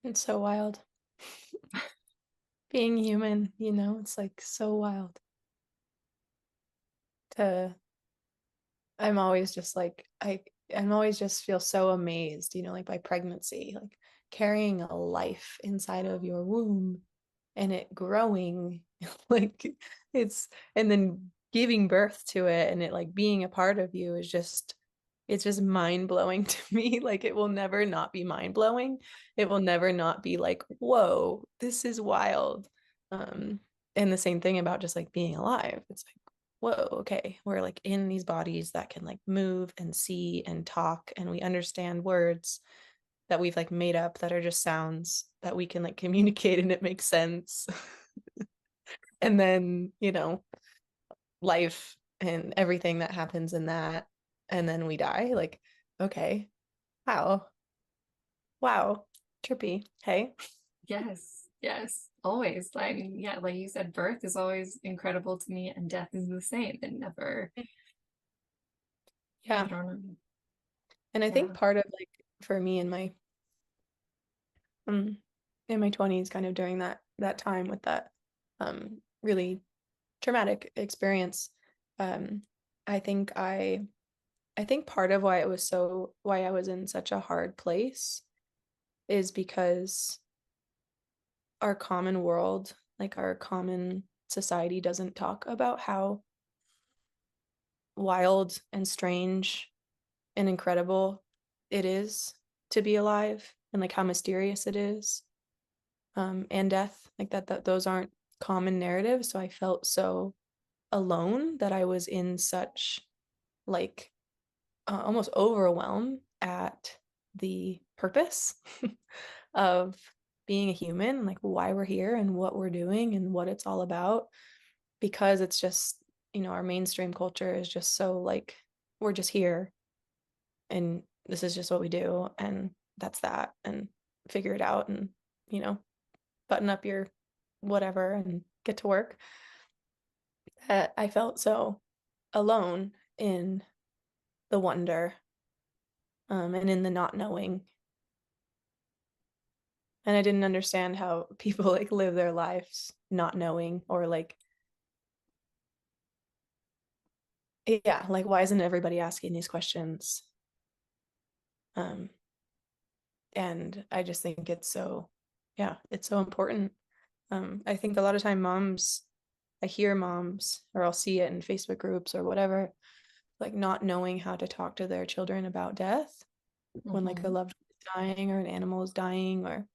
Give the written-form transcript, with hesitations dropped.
It's so wild. Being human, it's like so wild to I'm always just like I'm always just feel so amazed, like by pregnancy, like carrying a life inside of your womb and it growing like it's and then giving birth to it and it like being a part of you is just it's just mind blowing to me. Like it will never not be mind blowing. It will never not be like, whoa, this is wild. Um, and the same thing about just like being alive. It's like, whoa, okay, we're like in these bodies that can like move and see and talk, and we understand words that we've like made up that are just sounds that we can like communicate and it makes sense. And then, life and everything that happens in that, and then we die. Like, okay, wow, wow, trippy. Hey, Yes, yes, always. I mean, yeah, like you said, birth is always incredible to me, and death is the same. It never, I yeah. don't know. And I think Yeah. part of like for me um in my 20s, kind of during that time with that really traumatic experience, um, I think I think part of why I was in such a hard place is because our common world, like our common society, doesn't talk about how wild and strange and incredible it is to be alive and like how mysterious it is. And death, like that those aren't common narratives. So I felt so alone that I was in such like almost overwhelmed at the purpose of being a human, like why we're here and what we're doing and what it's all about. Because it's just, our mainstream culture is just so like, we're just here and this is just what we do. And that's that. And figure it out and, you know, button up your whatever and get to work. I felt so alone in the wonder, and in the not knowing. And I didn't understand how people like live their lives not knowing, or like, yeah, like why isn't everybody asking these questions? Um, and I just think it's so, yeah, it's so important. I think a lot of time I hear moms, or I'll see it in Facebook groups or whatever, like not knowing how to talk to their children about death when like a Hmm. loved one is dying or an animal is dying, or